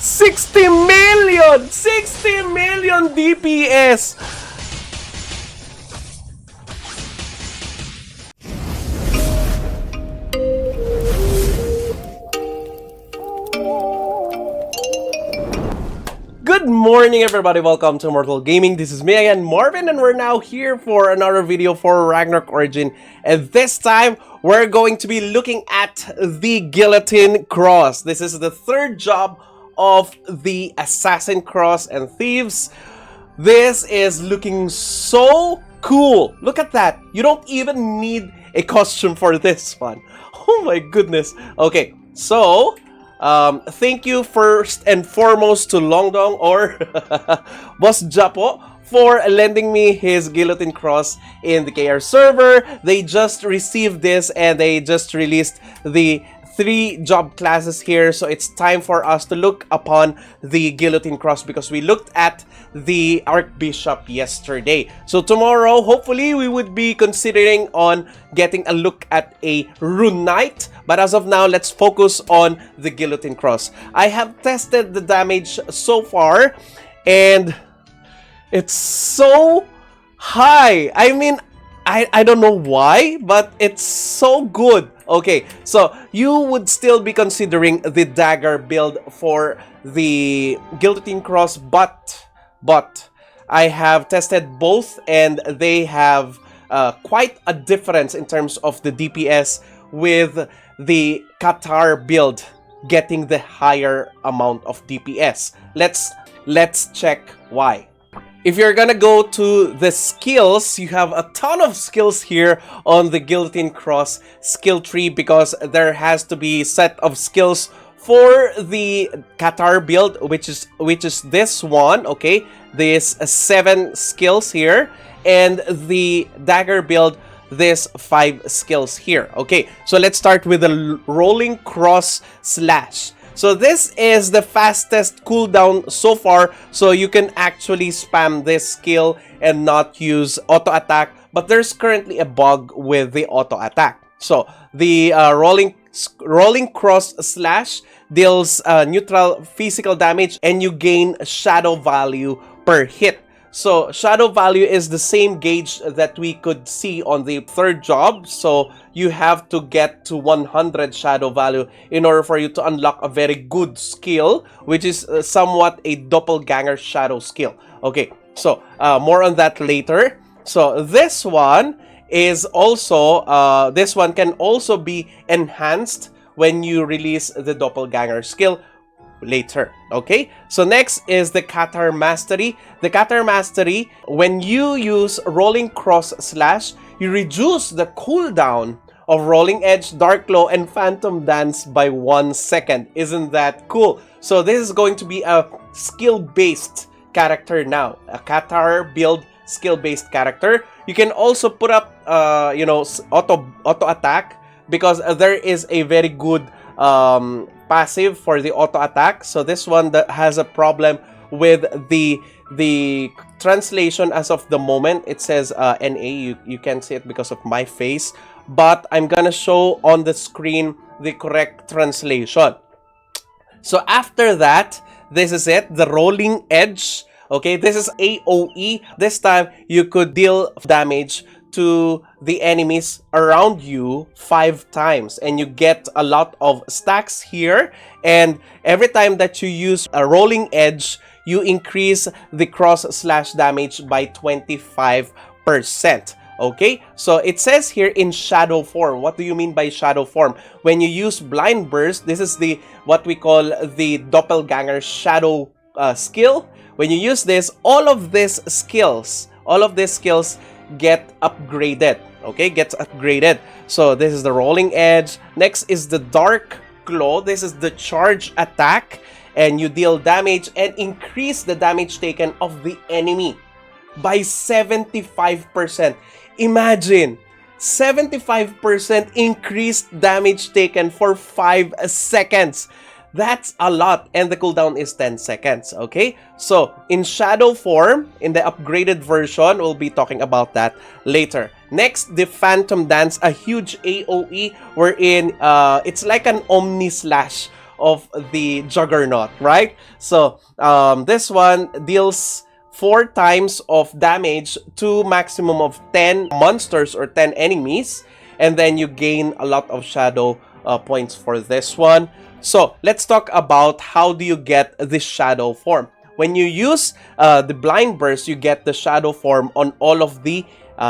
60 million! 60 million DPS! Good morning, everybody. Welcome to Immortal Gaming. This is me again, Marvin, and we're now here for another video for Ragnarok Origin. And this time, we're going to be looking at the Guillotine Cross. This is the third job of the Assassin Cross and Thieves. This is looking so cool. Look at that. You don't even need a costume for this one. Oh my goodness. Okay, so thank you first and foremost to Longdong or Boss Japo for lending me his Guillotine Cross in the KR server. They just received this and they just released the 3 job classes here, so it's time for us to look upon the Guillotine Cross because we looked at the Archbishop yesterday. So tomorrow, hopefully, we would be considering on getting a look at a Rune Knight. But as of now, let's focus on the Guillotine Cross. I have tested the damage so far, and it's so high. I mean, I don't know why, but it's so good. Okay, so you would still be considering the Dagger build for the Guillotine Cross, but I have tested both and they have quite a difference in terms of the DPS, with the Qatar build getting the higher amount of DPS. Let's check why. If you're gonna go to the skills, you have a ton of skills here on the Guillotine Cross skill tree because there has to be a set of skills for the Qatar build, which is this one, okay? This 7 skills here, and the Dagger build, this 5 skills here. Okay, so let's start with the rolling cross slash. So this is the fastest cooldown so far, so you can actually spam this skill and not use auto attack, but there's currently a bug with the auto attack. So the rolling cross slash deals neutral physical damage and you gain shadow value per hit. So shadow value is the same gauge that we could see on the third job. So you have to get to 100 shadow value in order for you to unlock a very good skill, which is somewhat a doppelganger shadow skill. Okay, so more on that later. So this one is also, this one can also be enhanced when you release the doppelganger skill later. Okay, so next is the Qatar Mastery. The Qatar Mastery, when you use rolling cross slash, you reduce the cooldown of Rolling Edge, Dark Glow, and Phantom Dance by 1 second. Isn't that cool? So this is going to be a skill-based character now, a Qatar build skill-based character. You can also put up auto attack because there is a very good passive for the auto attack. So this one that has a problem with the translation as of the moment. It says NA. You can't see it because of my face, but I'm gonna show on the screen the correct translation. So after that, this is it, the rolling edge. Okay, this is AoE. This time you could deal damage to the enemies around you 5 times, and you get a lot of stacks here, and every time that you use a rolling edge, you increase the cross slash damage by 25%. Okay, so it says here in shadow form. What do you mean by shadow form? When you use blind burst, this is the what we call the doppelganger shadow skill. When you use this, all of these skills get upgraded. Okay, gets upgraded. So this is the rolling edge. Next is the dark glow. This is the charge attack, and you deal damage and increase the damage taken of the enemy by 75%. Imagine 75% increased damage taken for 5 seconds. That's a lot, and the cooldown is 10 seconds, okay? So, in shadow form, in the upgraded version, we'll be talking about that later. Next, the Phantom Dance, a huge AoE wherein it's like an Omni Slash of the Juggernaut, right? So this one deals 4 times of damage to maximum of 10 monsters or 10 enemies, and then you gain a lot of shadow points for this one. So let's talk about how do you get this shadow form. When you use the blind burst, you get the shadow form on all of the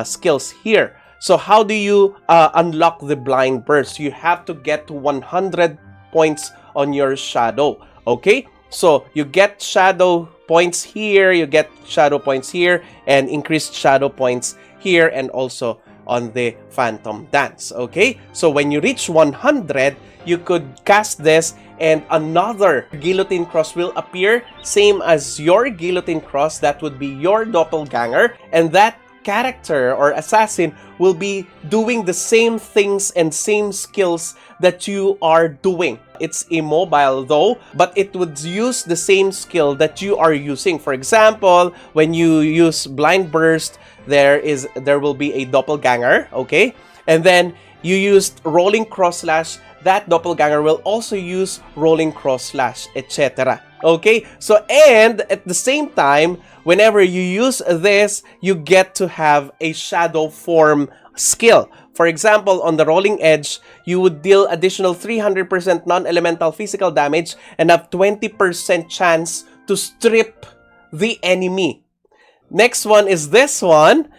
skills here. So how do you unlock the blind burst? You have to get to 100 points on your shadow. Okay, so you get shadow points here, you get shadow points here, and increased shadow points here, and also on the Phantom Dance. Okay, so when you reach 100, you could cast this, and another Guillotine Cross will appear, same as your Guillotine Cross. That would be your doppelganger, and that character or assassin will be doing the same things and same skills that you are doing. It's immobile though, but it would use the same skill that you are using. For example, when you use Blind Burst, there will be a doppelganger, okay? And then you used Rolling Cross Slash, that doppelganger will also use Rolling Cross Slash, etc. Okay, so and at the same time, whenever you use this, you get to have a shadow form skill. For example, on the Rolling Edge, you would deal additional 300% non-elemental physical damage and have 20% chance to strip the enemy. Next one is this one.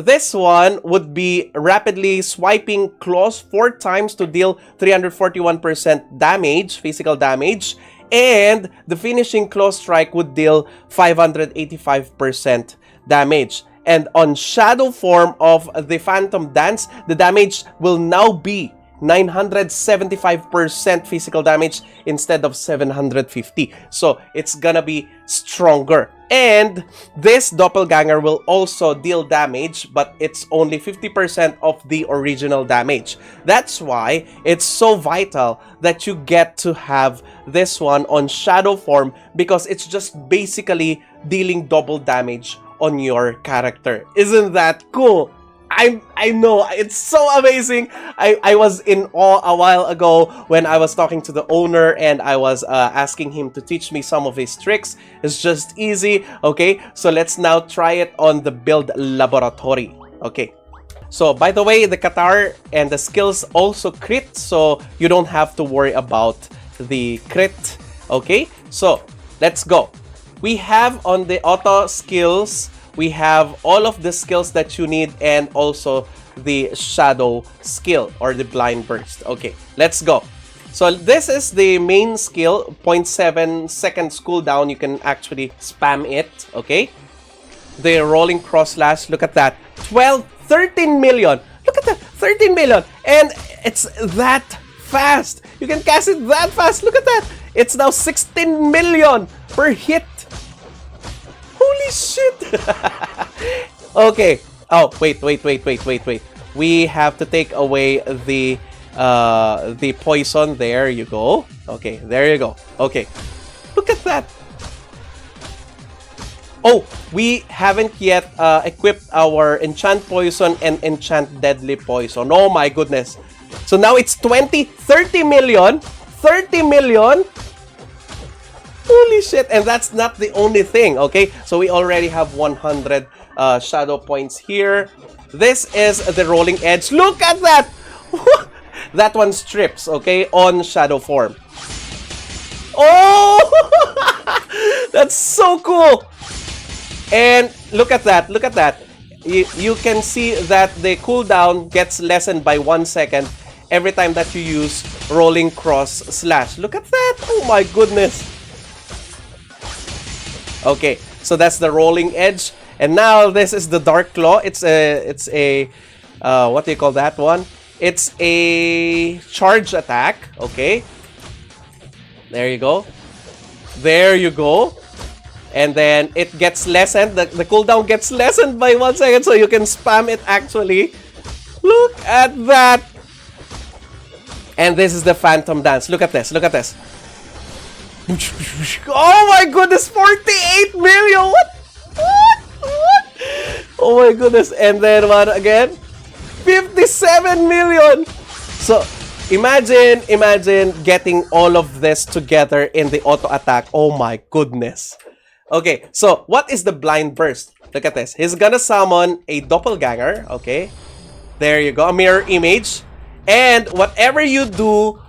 This one would be rapidly swiping claws 4 times to deal 341% damage, physical damage. And the finishing claw strike would deal 585% damage. And on shadow form of the Phantom Dance, the damage will now be 975% physical damage instead of 750. So it's gonna be stronger. And this doppelganger will also deal damage, but it's only 50% of the original damage. That's why it's so vital that you get to have this one on shadow form, because it's just basically dealing double damage on your character. Isn't that cool? I know, it's so amazing. I was in awe a while ago when I was talking to the owner and I was asking him to teach me some of his tricks. It's just easy. Okay, so let's now try it on the build laboratory. Okay, so by the way, the Qatar and the skills also crit, so you don't have to worry about the crit. Okay, so let's go. We have on the auto skills, we have all of the skills that you need and also the shadow skill or the blind burst. Okay, let's go. So this is the main skill, 0.7 seconds cooldown. You can actually spam it, okay? The rolling cross slash, look at that. 13 million. Look at that, 13 million. And it's that fast. You can cast it that fast. Look at that. It's now 16 million per hit. Holy shit! Okay. Oh, wait. We have to take away the poison. There you go. Okay, there you go. Okay. Look at that. Oh, we haven't yet equipped our enchant poison and enchant deadly poison. Oh my goodness. So now it's 30 million. 30 million. Holy shit, and that's not the only thing, okay? So we already have 100 shadow points here. This is the rolling edge. Look at that! That one strips, okay, on shadow form. Oh! That's so cool! And look at that, look at that. You can see that the cooldown gets lessened by 1 second every time that you use rolling cross slash. Look at that! Oh my goodness! Okay, so that's the rolling edge, and now this is the dark claw. It's a what do you call that one? It's a charge attack. Okay, there you go, there you go, and then it gets lessened. The cooldown gets lessened by 1 second, so you can spam it actually. Look at that, and this is the Phantom Dance. Look at this. Look at this. Oh my goodness, 48 million! What? Oh my goodness, and then what again? 57 million! So, Imagine getting all of this together in the auto attack. Oh my goodness. Okay, so what is the blind burst? Look at this. He's gonna summon a doppelganger. Okay, there you go, a mirror image. And whatever you do,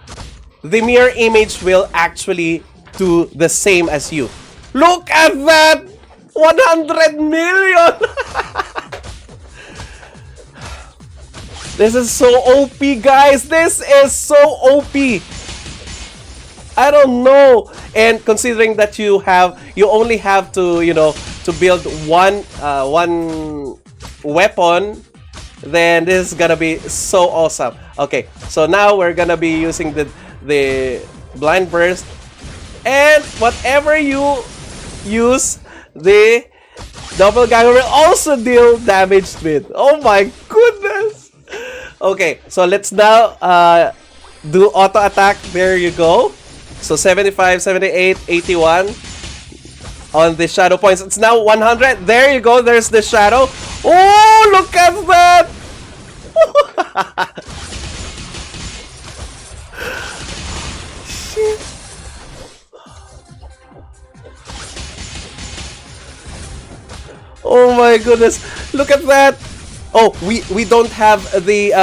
the mirror image will actually do the same as you. Look at that! 100 million! This is so OP, guys. This is so OP. I don't know. And considering that you only have to, you know, to build one weapon, then this is gonna be so awesome. Okay, so now we're gonna be using the blind burst, and whatever you use, the doppelganger will also deal damage with. Oh my goodness. Okay, so let's now do auto attack. There you go. So 75, 78, 81 on the shadow points. It's now 100. There you go. There's the shadow. Oh, look at that. Shit. Oh my goodness. Look at that. Oh, we don't have the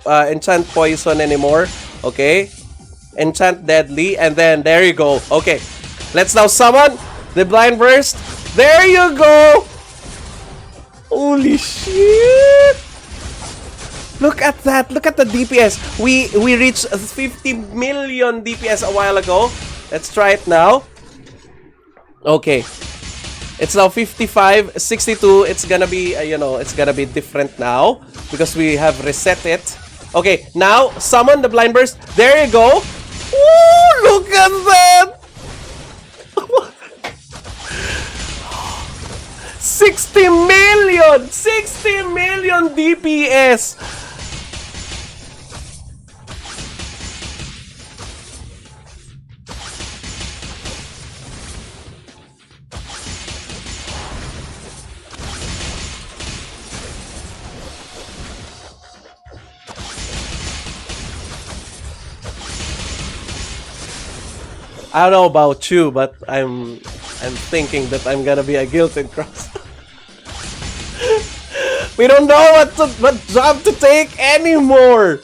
enchant poison anymore. Okay. Enchant deadly, and then there you go. Okay, let's now summon the blind burst. There you go. Holy shit. Look at that. Look at the DPS. We reached 50 million DPS a while ago. Let's try it now. Okay, it's now 55, 62. It's gonna be you know, it's gonna be different now because we have reset it. Okay, now summon the blind burst. There you go. Ooh, look at that! 60 million! 60 million DPS! I don't know about you, but I'm thinking that I'm gonna be a Guillotine cross. We don't know what job to take anymore.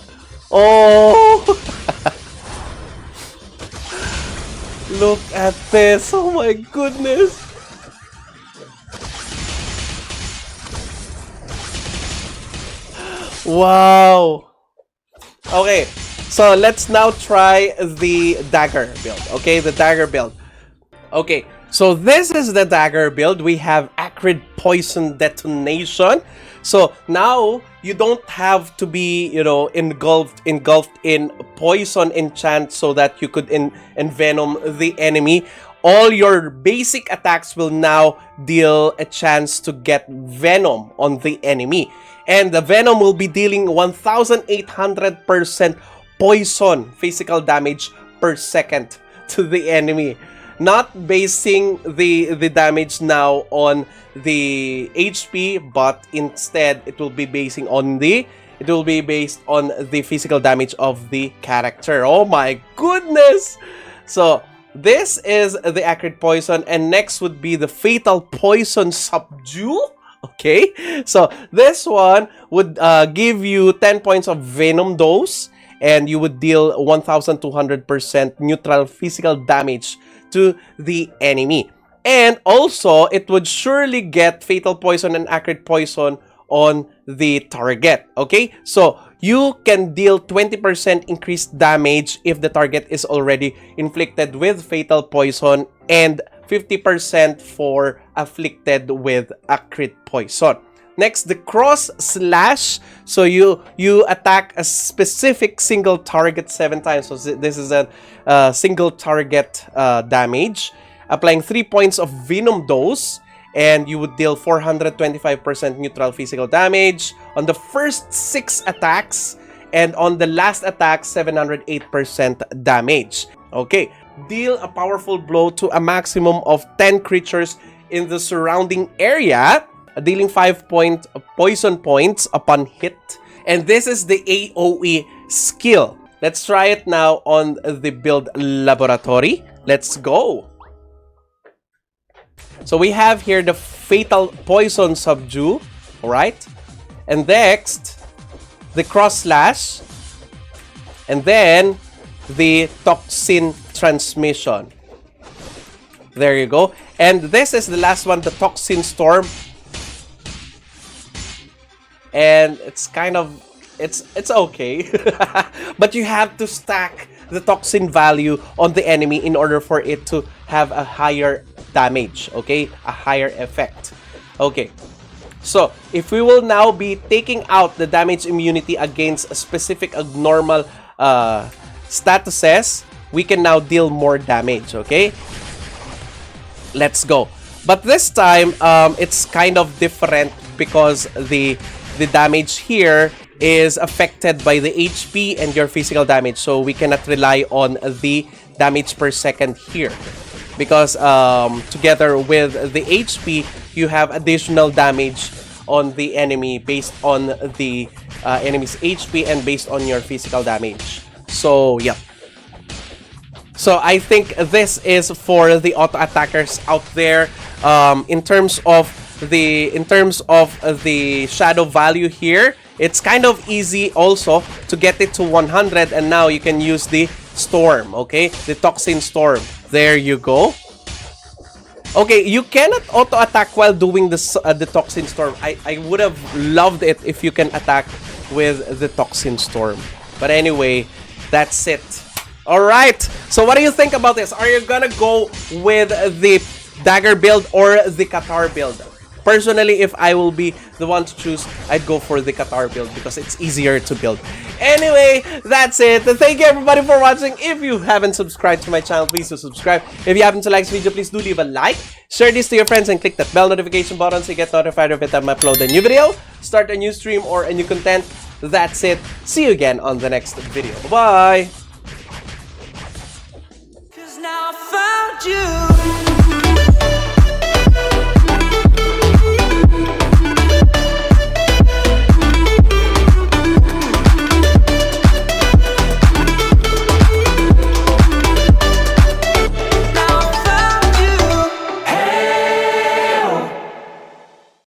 Oh, look at this! Oh my goodness! Wow. Okay. So let's now try the dagger build. Okay, the dagger build. Okay, so this is the dagger build. We have acrid poison detonation. So now you don't have to be, you know, engulfed in poison enchant so that you could envenom the enemy. All your basic attacks will now deal a chance to get venom on the enemy. And the venom will be dealing 1,800% poison physical damage per second to the enemy, not basing the damage now on the HP, but instead it will be based on the physical damage of the character. Oh my goodness! So this is the acrid poison, and next would be the fatal poison subdue. Okay, so this one would give you 10 points of venom dose, and you would deal 1,200% neutral physical damage to the enemy. And also, it would surely get fatal poison and acrid poison on the target. Okay, so you can deal 20% increased damage if the target is already inflicted with fatal poison, and 50% for afflicted with acrid poison. Next, the cross slash. So you attack a specific single target 7 times. So this is a single target damage, applying 3 points of venom dose, and you would deal 425% neutral physical damage on the first 6 attacks, and on the last attack 708% damage. Okay, deal a powerful blow to a maximum of 10 creatures in the surrounding area, dealing 5 poison points upon hit, And this is the AoE skill. Let's try it now on the build laboratory. Let's go. So we have here the Fatal Poison Subdue. Alright. And next, the Cross Slash. And then, the Toxin Transmission. There you go. And this is the last one, the Toxin Storm. And it's kind of, it's okay. But you have to stack the toxin value on the enemy in order for it to have a higher damage, okay? A higher effect. Okay. So, if we will now be taking out the damage immunity against a specific abnormal statuses, we can now deal more damage, okay? Let's go. But this time, it's kind of different because the damage here is affected by the HP and your physical damage. So we cannot rely on the damage per second here. Because together with the HP, you have additional damage on the enemy based on the enemy's HP and based on your physical damage. So, yeah. So I think this is for the auto attackers out there. In terms of the shadow value here, it's kind of easy also to get it to 100, and now you can use the storm, okay? The Toxin Storm. There you go. Okay, you cannot auto attack while doing the Toxin Storm. I would have loved it if you can attack with the Toxin Storm. But anyway, that's it. Alright, so what do you think about this? Are you gonna go with the Dagger build or the Qatar build? Personally, if I will be the one to choose, I'd go for the Qatar build because it's easier to build. Anyway, that's it. Thank you everybody for watching. If you haven't subscribed to my channel, please do subscribe. If you happen to like this video, please do leave a like. Share this to your friends and click that bell notification button so you get notified every time I upload a new video, start a new stream, or a new content. That's it. See you again on the next video. Bye! Now I found you.